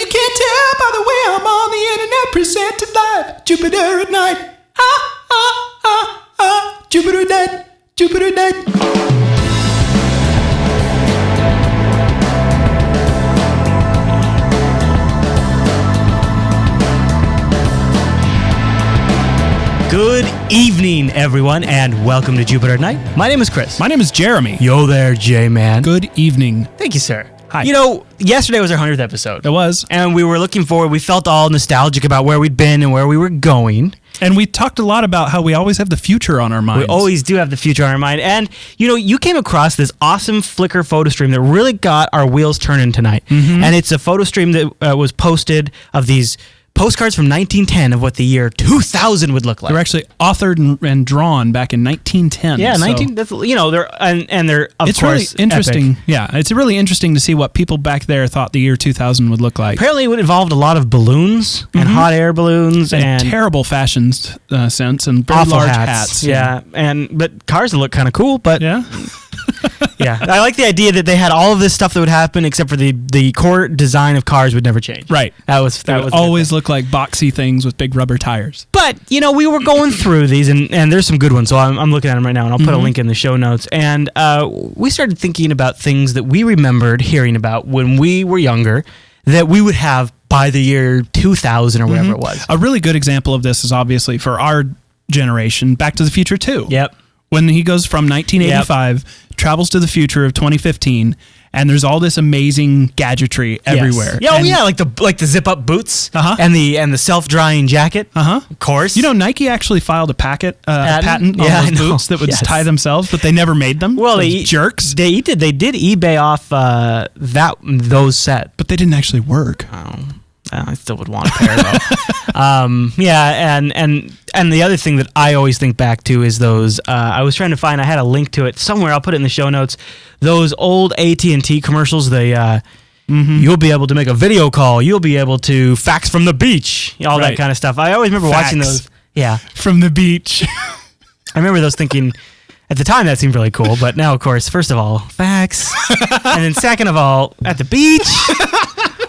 can't tell by the way I'm on the internet, presented live. Jupiter at night. Jupiter at night. Jupiter at night. Good evening, everyone, and welcome to Jupiter at Night. My name is Chris. My name is Jeremy. Yo there, J-Man. Good evening. Thank you, sir. Hi. You know, yesterday was our 100th episode. It was. And we were looking forward. We felt all nostalgic about where we'd been and where we were going. And we talked a lot about how we always have the future on our minds. We always do have the future on our mind. And, you know, you came across this awesome Flickr photo stream that really got our wheels turning tonight. Mm-hmm. And it's a photo stream that was posted of these postcards from 1910 of what the year 2000 would look like. They were actually authored and drawn back in 1910. Yeah, 19. That's, you know, they're of it's course really interesting. Epic. Yeah, it's really interesting to see what people back there thought the year 2000 would look like. Apparently, it involved a lot of balloons and hot air balloons and terrible fashion sense and very large hats. Yeah, but cars look kind of cool. But yeah. Yeah, I like the idea that they had all of this stuff that would happen, except for the core design of cars would never change. Right. That was always look like boxy things with big rubber tires. But you know, we were going through these, and there's some good ones. So I'm looking at them right now, and I'll put a link in the show notes. And we started thinking about things that we remembered hearing about when we were younger that we would have by the year 2000 or whatever it was. A really good example of this is obviously for our generation, Back to the Future 2. Yep. When he goes from 1985, travels to the future of 2015, and there's all this amazing gadgetry everywhere. Yeah, like the zip up boots and the self drying jacket. Of course. You know, Nike actually filed a patent on those boots that would tie themselves, but they never made them. Well, they jerks. They did eBay off those set, but they didn't actually work. Oh. I still would want a pair though. Yeah, and the other thing that I always think back to is those. I was trying to find. I had a link to it somewhere. I'll put it in the show notes. Those old AT&T commercials. You'll be able to make a video call. You'll be able to fax from the beach. All that kind of stuff. I always remember watching those. Yeah, from the beach. I remember those thinking. At the time, that seemed really cool, but now, of course, first of all, fax, and then second of all, at the beach.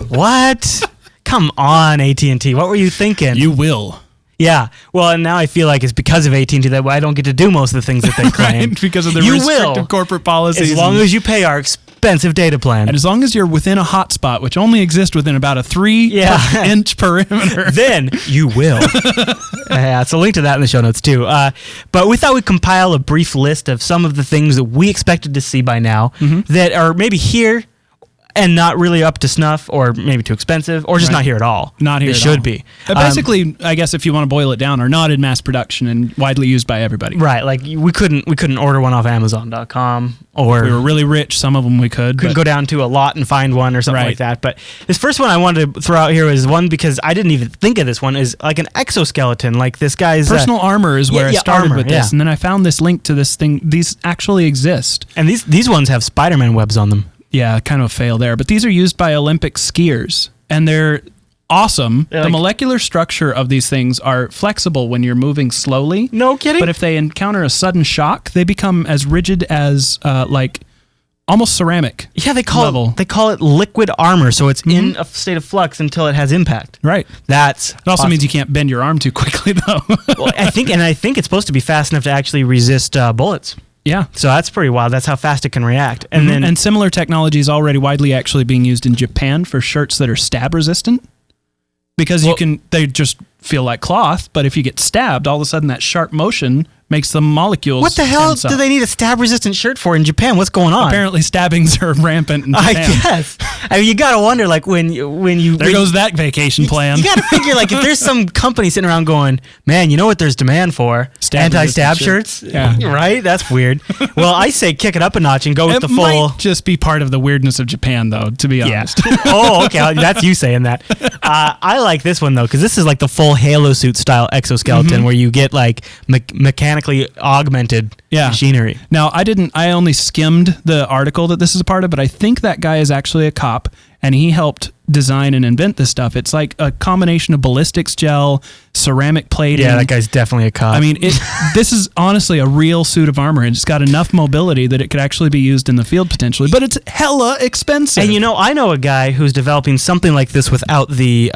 What? Come on, AT&T. What were you thinking? You will. Yeah. Well, and now I feel like it's because of AT&T that I don't get to do most of the things that they claim. Right, because of the restrictive corporate policies. As long as you pay our expensive data plan. And as long as you're within a hotspot, which only exists within about a 3-inch perimeter. Then you will. So link to that in the show notes too. But we thought we'd compile a brief list of some of the things that we expected to see by now that are maybe here and not really up to snuff, or maybe too expensive, or just not here at all. Not here at all. It should be. Basically, I guess if you want to boil it down, are not in mass production and widely used by everybody. Right. Like we couldn't order one off Amazon.com, or if we were really rich. Some of them we couldn't go down to a lot and find one or something like that. But this first one I wanted to throw out here is one because I didn't even think of this one, is like an exoskeleton. Like this guy's personal armor is where I started with this, and then I found this link to this thing. These actually exist, and these ones have Spider-Man webs on them. Yeah, kind of a fail there. But these are used by Olympic skiers, and they're awesome. The molecular structure of these things are flexible when you're moving slowly. No kidding. But if they encounter a sudden shock, they become as rigid as almost ceramic. Yeah, they call it liquid armor, so it's in a state of flux until it has impact. Right. It also means you can't bend your arm too quickly, though. Well, I think it's supposed to be fast enough to actually resist bullets. Yeah. So that's pretty wild. That's how fast it can react. And similar technology is already widely actually being used in Japan for shirts that are stab resistant. Because they just feel like cloth, but if you get stabbed, all of a sudden that sharp motion makes the molecules. What the hell do they need a stab-resistant shirt for in Japan? What's going on? Apparently, stabbings are rampant in Japan. I guess. I mean, you gotta wonder, like when you there goes that vacation plan. You gotta figure, like, if there's some company sitting around going, man, you know what there's demand for? Anti-stab shirts. Yeah. Right? That's weird. Well, I say kick it up a notch and go with the full. It might just be part of the weirdness of Japan, though. To be honest. Oh, okay. That's you saying that. I like this one though, because this is like the full Halo suit style exoskeleton where you get like mechanically augmented machinery. Now, I only skimmed the article that this is a part of, but I think that guy is actually a cop, and he helped design and invent this stuff. It's like a combination of ballistics gel, ceramic plating. Yeah, that guy's definitely a cop. I mean, this is honestly a real suit of armor, and it's got enough mobility that it could actually be used in the field potentially, but it's hella expensive. And I know a guy who's developing something like this without the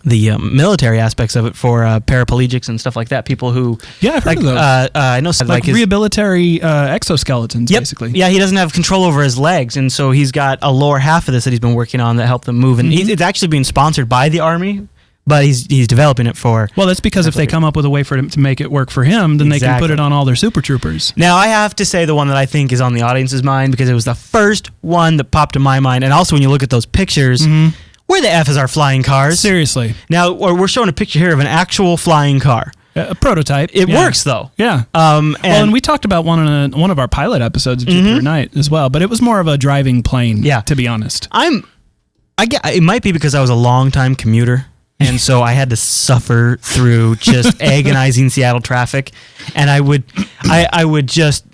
military aspects of it for paraplegics and stuff like that. People who I've heard of those. I know like rehabilitatory exoskeletons, basically. Yeah, he doesn't have control over his legs, and so he's got a lower half of this that he's been working on that help them move. And it's actually being sponsored by the Army, but he's developing it for. Well, that's because if they come up with a way for him to make it work for him, then they can put it on all their super troopers. Now, I have to say the one that I think is on the audience's mind because it was the first one that popped in my mind, and also when you look at those pictures. Where the F is our flying cars? Seriously. Now, we're showing a picture here of an actual flying car. A prototype. It works, though. Yeah. And we talked about one on one of our pilot episodes of Jupiter Night as well, but it was more of a driving plane, to be honest. It might be because I was a long-time commuter, and so I had to suffer through just agonizing Seattle traffic, and I would just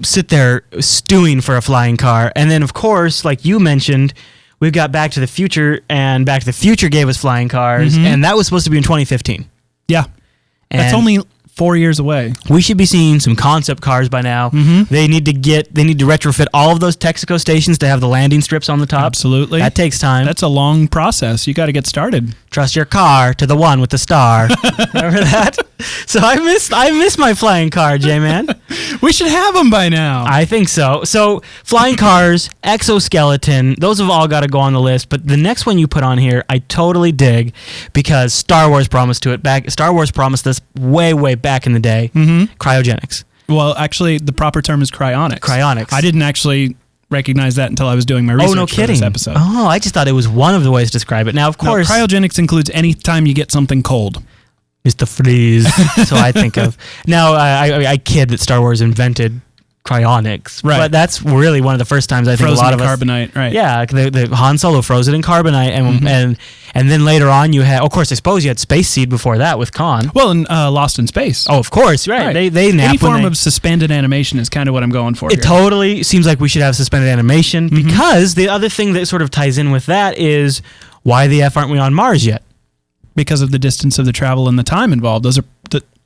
sit there stewing for a flying car. And then, of course, like you mentioned, we've got Back to the Future, and Back to the Future gave us flying cars, and that was supposed to be in 2015. Yeah. And that's only 4 years away. We should be seeing some concept cars by now. They need to retrofit all of those Texaco stations to have the landing strips on the top. Absolutely. That takes time. That's a long process. You got to get started. Trust your car to the one with the star. Remember that? So I miss my flying car, J-Man. We should have them by now. I think so. So flying cars, exoskeleton, those have all got to go on the list. But the next one you put on here, I totally dig because Star Wars promised this way back in the day. Cryogenics. Well, actually, the proper term is cryonics. Cryonics. I didn't actually recognize that until I was doing my research for this episode. Oh, I just thought it was one of the ways to describe it. Now, of course, cryogenics includes any time you get something cold. Mr. Freeze. So I think of now. I kid that Star Wars invented cryonics, right? But that's really one of the first times I think frozen a lot of carbonite, right? Yeah, the Han Solo froze it in carbonite, and then later on you had, of course, I suppose you had Space Seed before that with Khan. Well, and Lost in Space. Oh, of course, right? They nap any form of suspended animation is kind of what I'm going for. It totally seems like we should have suspended animation because the other thing that sort of ties in with that is why the F aren't we on Mars yet? Because of the distance of the travel and the time involved. Those are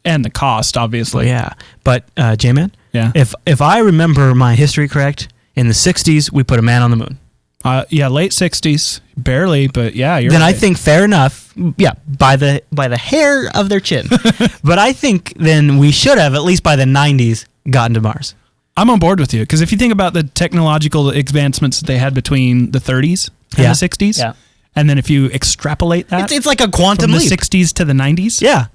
and the cost, obviously. Yeah, but J-Man. Yeah. If I remember my history correct, in the 60s we put a man on the moon. Late 60s, barely, but yeah, you're then right. I think fair enough. Yeah, by the hair of their chin. But I think then we should have at least by the 90s gotten to Mars. I'm on board with you because if you think about the technological advancements that they had between the 30s and the 60s, and then if you extrapolate that, it's like a quantum from leap. the 60s to the 90s. Yeah.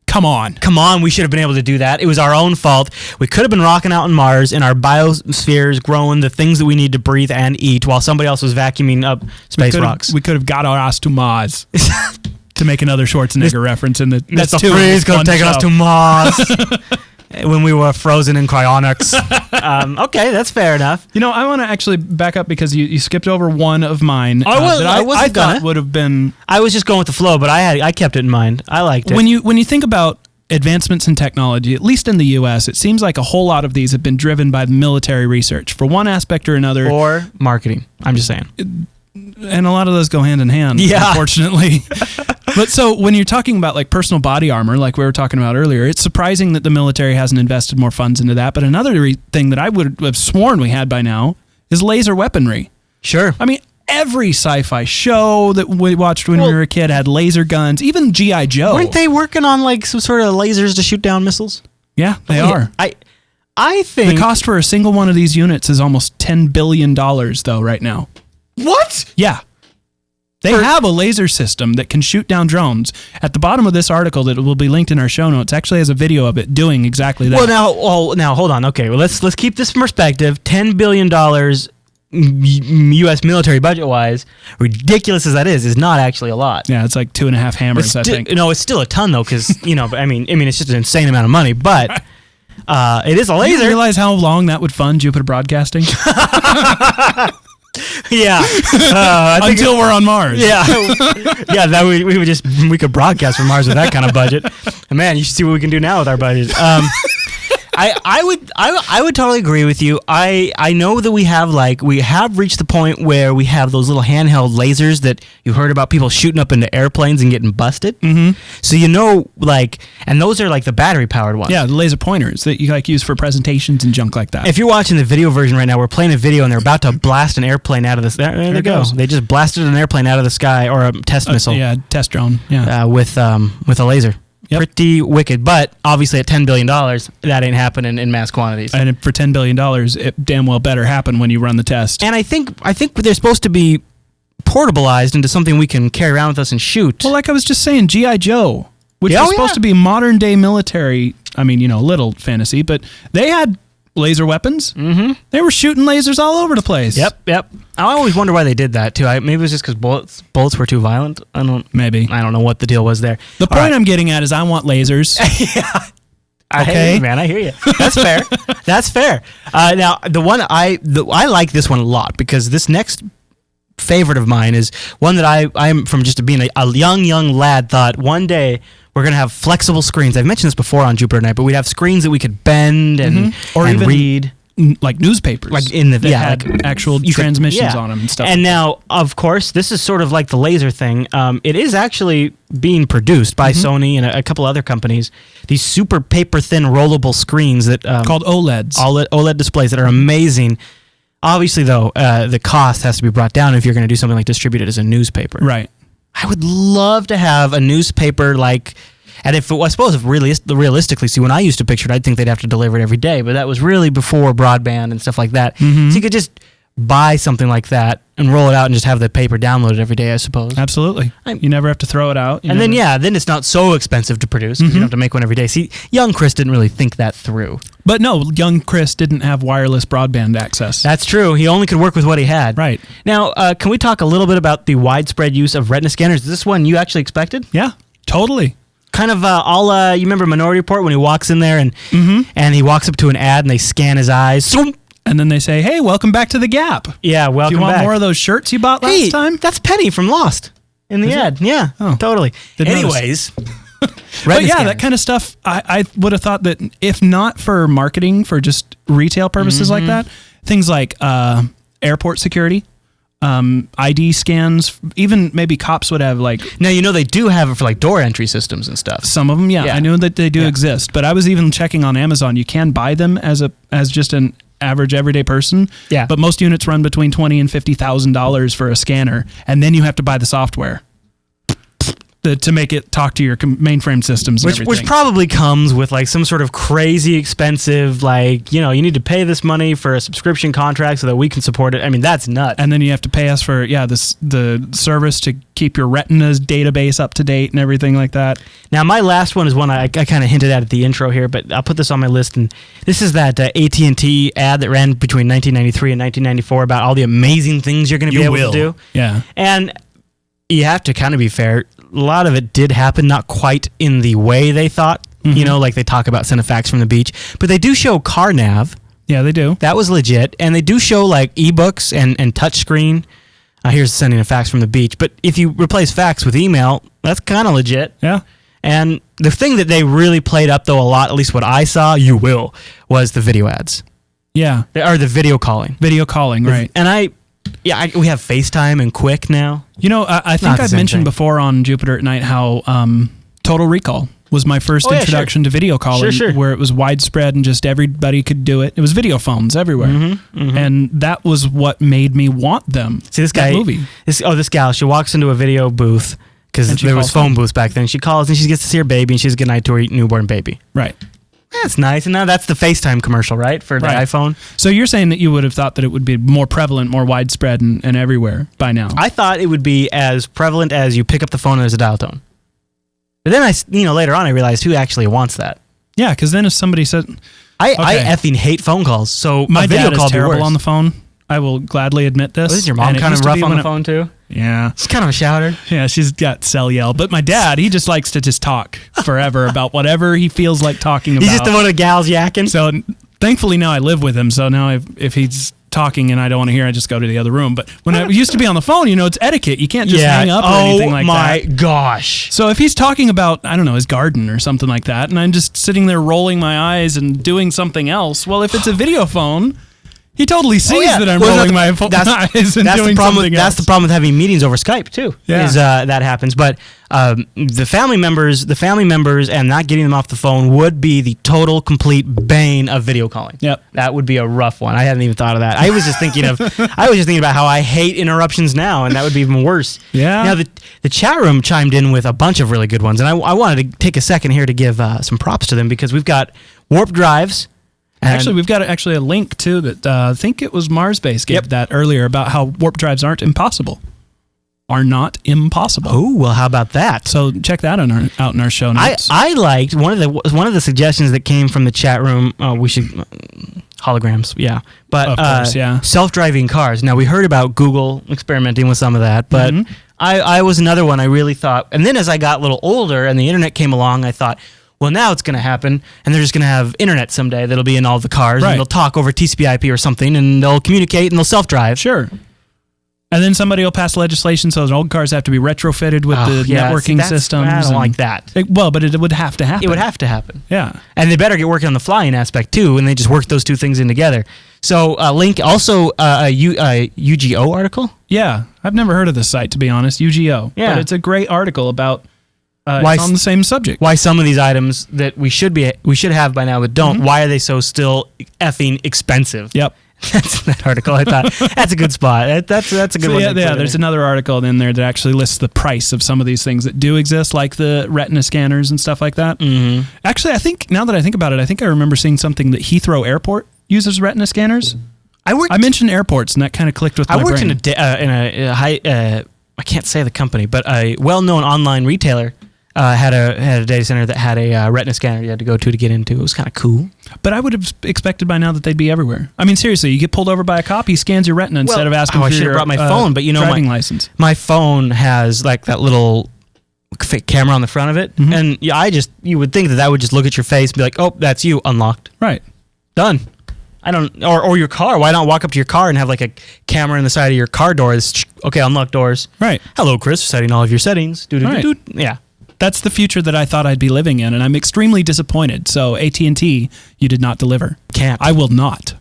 Come on, we should have been able to do that. It was our own fault. We could have been rocking out on Mars in our biospheres, growing the things that we need to breathe and eat while somebody else was vacuuming up space rocks. We could have got our ass to Mars. To make another Schwarzenegger reference in the... That's the phrase could have taken us to Mars. When we were frozen in cryonics. Okay, that's fair enough. I want to actually back up because you skipped over one of mine. I thought would have been... I was just going with the flow, but I kept it in mind. I liked it. When you think about advancements in technology, at least in the U.S., it seems like a whole lot of these have been driven by military research for one aspect or another. Or marketing. I'm just saying. And a lot of those go hand in hand, unfortunately. But so when you're talking about like personal body armor, like we were talking about earlier, it's surprising that the military hasn't invested more funds into that. But another thing that I would have sworn we had by now is laser weaponry. Sure. I mean, every sci-fi show that we watched when we were a kid had laser guns, even G.I. Joe. Weren't they working on like some sort of lasers to shoot down missiles? Yeah, they are. I think... The cost for a single one of these units is almost $10 billion, though, right now. What? Yeah. They have a laser system that can shoot down drones. At the bottom of this article that will be linked in our show notes actually has a video of it doing exactly that. Well, now hold on. Okay, well let's keep this in perspective. $10 billion U.S. military budget-wise, ridiculous as that is not actually a lot. Yeah, it's like 2.5 hammers, I think. No, it's still a ton though, because but I mean, it's just an insane amount of money. But it is a laser. You realize how long that would fund Jupiter Broadcasting? Yeah. Until we're on Mars. Yeah. Yeah, that we could broadcast from Mars with that kind of budget. And man, you should see what we can do now with our budget. I would totally agree with you. I know that we have reached the point where we have those little handheld lasers that you heard about people shooting up into airplanes and getting busted. Mm-hmm. So and those are like the battery powered ones. Yeah, the laser pointers that you use for presentations and junk like that. If you're watching the video version right now, we're playing a video and they're about to blast an airplane out of the there they go. They just blasted an airplane out of the sky, or a test missile. Yeah, test drone. Yeah, with a laser. Yep. Pretty wicked, but obviously at $10 billion, that ain't happening in mass quantities. And for $10 billion, it damn well better happen when you run the test. And I think they're supposed to be portableized into something we can carry around with us and shoot. Well, like I was just saying, G.I. Joe, which was supposed to be modern day military. I mean, a little fantasy, but they had laser weapons. Mm-hmm. They were shooting lasers all over the place. Yep. I always wonder why they did that too. Maybe it was just because bullets were too violent. I don't know what the deal was there. The point I'm getting at is I want lasers. Yeah. Okay, man, I hear you. That's fair. That's fair. Now, the one I like this one a lot, because this next favorite of mine is one that I'm from just being a young lad thought one day we're going to have flexible screens. I've mentioned this before on Jupiter Night, but we'd have screens that we could bend and even read. Like newspapers. Like had actual transmissions on them and stuff. And now, of course, this is sort of like the laser thing. It is actually being produced by Sony and a couple other companies. These super paper-thin rollable screens that... called OLEDs. OLED displays that are amazing. Obviously, though, the cost has to be brought down if you're going to do something like distribute it as a newspaper. Right. I would love to have a newspaper like... And if realistically, see, when I used to picture it, I'd think they'd have to deliver it every day, but that was really before broadband and stuff like that. Mm-hmm. So you could just buy something like that and roll it out and just have the paper downloaded every day, I suppose. Absolutely. You never have to throw it out. Then it's not so expensive to produce because you don't have to make one every day. See, young Chris didn't really think that through. But no, young Chris didn't have wireless broadband access. That's true. He only could work with what he had. Right. Now, can we talk a little bit about the widespread use of retina scanners? Is this one you actually expected? Yeah, totally. Kind of you remember Minority Report when he walks in there and he walks up to an ad and they scan his eyes. And then they say, hey, welcome back to the Gap. Yeah, welcome back. Do you want more of those shirts you bought last time? That's Penny from Lost in the ad. Yeah, totally. Anyways. But yeah, that kind of stuff, I would have thought that if not for marketing, for just retail purposes like that, things like airport security, ID scans, even maybe cops would have Now, they do have it for door entry systems and stuff. Some of them, yeah. I know that they do exist, but I was even checking on Amazon. You can buy them as just an average everyday person. Yeah. But most units run between $20,000 and $50,000 for a scanner, and then you have to buy the software to make it talk to your mainframe systems and everything. Which probably comes with some sort of crazy expensive, you need to pay this money for a subscription contract so that we can support it. I mean, that's nuts. And then you have to pay us for, the service to keep your retinas database up to date and everything like that. Now, my last one is one I kind of hinted at the intro here, but I'll put this on my list. And this is that AT&T ad that ran between 1993 and 1994 about all the amazing things you're going to be able to do. Yeah. And you have to kind of be fair. A lot of it did happen, not quite in the way they thought. Like they talk about send a fax from the beach, but they do show car nav. Yeah, they do. That was legit, and they do show ebooks and touchscreen. Here's sending a fax from the beach, but if you replace fax with email, that's kind of legit. Yeah. And the thing that they really played up though a lot, at least what I saw, was the video ads. Yeah. Or the video calling. Video calling, right? And we have FaceTime and Quick now. I think I've mentioned before on Jupiter at Night how Total Recall was my first introduction to video calling, where it was widespread and just everybody could do it. It was video phones everywhere. And that was what made me want them. See, this guy, this gal, she walks into a video booth because there was phone booths back then. She calls and she gets to see her baby and she says goodnight to her newborn baby. Right. That's nice. And now that's the FaceTime commercial, right? For the iPhone. So you're saying that you would have thought that it would be more prevalent, more widespread and everywhere by now. I thought it would be as prevalent as you pick up the phone and there's a dial tone. But then later on I realized who actually wants that. Yeah, because then if somebody said... I effing hate phone calls. So my dad is terrible on the phone. I will gladly admit this. Is your mom kind of rough on the phone too? Yeah. She's kind of a shouter. Yeah, she's got cell yell. But my dad, he just likes to just talk forever about whatever he feels like talking about. He's just the one of gals yakking. So thankfully now I live with him. So now if he's talking and I don't want to hear, I just go to the other room. But when I used to be on the phone, it's etiquette. You can't just hang up or anything like that. Oh my gosh. So if he's talking about, I don't know, his garden or something like that, and I'm just sitting there rolling my eyes and doing something else, well, if it's a video phone, he totally sees that I'm rolling my eyes and doing something else. That's the problem with having meetings over Skype too. Yeah. Is that happens, but the family members, and not getting them off the phone would be the total, complete bane of video calling. Yep, that would be a rough one. I hadn't even thought of that. I was just thinking about how I hate interruptions now, and that would be even worse. Yeah. Now the chat room chimed in with a bunch of really good ones, and I wanted to take a second here to give some props to them because we've got warp drives. Actually, we've got a link too that I think it was Marsbase gave that earlier about how warp drives are not impossible. Oh, well, how about that? So check that out in our show notes. I liked one of the suggestions that came from the chat room. We should holograms, yeah, but of course, yeah. Self-driving cars. Now we heard about Google experimenting with some of that, but I was another one I really thought. And then as I got a little older and the internet came along, I thought, well, now it's going to happen, and they're just going to have internet someday that'll be in all the cars, and they'll talk over TCP/IP or something, and they'll communicate, and they'll self-drive. Sure. And then somebody will pass legislation so those old cars have to be retrofitted with the networking systems. I don't like that. But it would have to happen. It would have to happen. Yeah. And they better get working on the flying aspect, too, and they just work those two things in together. So, link also a UGO article. Yeah. I've never heard of this site, to be honest, UGO. Yeah. But it's a great article about... it's on the same subject. Why some of these items that we should have by now but don't, why are they so still effing expensive? Yep. That's that article. I thought that's a good spot. That's a good one. Yeah, there's another article in there that actually lists the price of some of these things that do exist, like the retina scanners and stuff like that. Mm-hmm. Actually, I think now that I think about it, I remember seeing something that Heathrow Airport uses retina scanners. I mentioned airports, and that kind of clicked with my brain. I worked in a high. I can't say the company, but a well-known online retailer. Had a data center that had a retina scanner you had to go to get into. It was kind of cool. But I would have expected by now that they'd be everywhere. I mean, seriously, you get pulled over by a cop, he scans your retina instead of asking for I should have brought my phone, but driving license. My phone has like that little fake camera on the front of it, and you would think that would just look at your face and be like, oh, that's you, unlocked. Right. Done. I don't, or your car. Why not walk up to your car and have like a camera in the side of your car doors? Okay, unlock doors. Right. Hello, Chris, setting all of your settings. Yeah. That's the future that I thought I'd be living in, and I'm extremely disappointed. So AT&T, you did not deliver. Can't. I will not.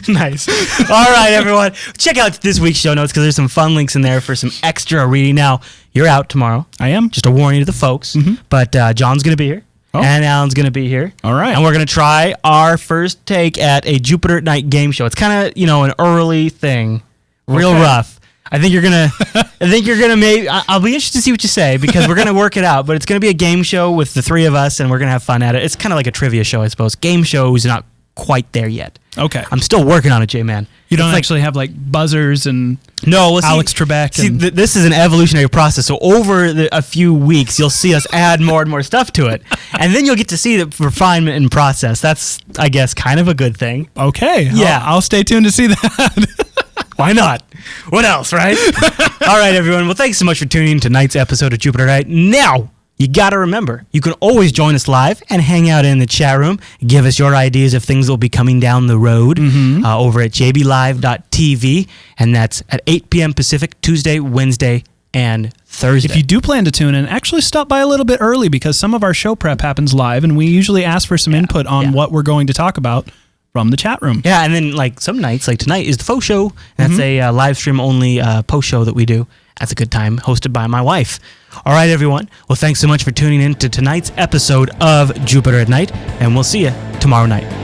Nice. All right, everyone. Check out this week's show notes because there's some fun links in there for some extra reading. Now, you're out tomorrow. I am. Just a warning to the folks. But John's going to be here. Oh. And Alan's going to be here. All right. And we're going to try our first take at a Jupiter at Night game show. It's kind of, an early thing. Real rough. I think you're gonna maybe. I'll be interested to see what you say because we're gonna work it out. But it's gonna be a game show with the three of us, and we're gonna have fun at it. It's kind of like a trivia show, I suppose. Game show's not quite there yet. Okay, I'm still working on it, J-Man. You don't actually have like buzzers and Alex Trebek. See, this is an evolutionary process. So over a few weeks, you'll see us add more and more stuff to it, and then you'll get to see the refinement and process. That's, I guess, kind of a good thing. Okay, yeah, I'll stay tuned to see that. Why not? What else, right? All right, everyone. Well, thanks so much for tuning in to tonight's episode of Jupiter Night. Now, you got to remember, you can always join us live and hang out in the chat room. Give us your ideas of things that will be coming down the road over at jblive.tv, and that's at 8 p.m. Pacific, Tuesday, Wednesday, and Thursday. If you do plan to tune in, actually stop by a little bit early because some of our show prep happens live, and we usually ask for some input on what we're going to talk about from the chat room. Yeah, and then like some nights, like tonight is the faux show. That's a live stream only post show that we do. That's a good time, hosted by my wife. All right, everyone. Well, thanks so much for tuning in to tonight's episode of Jupiter at Night, and we'll see you tomorrow night.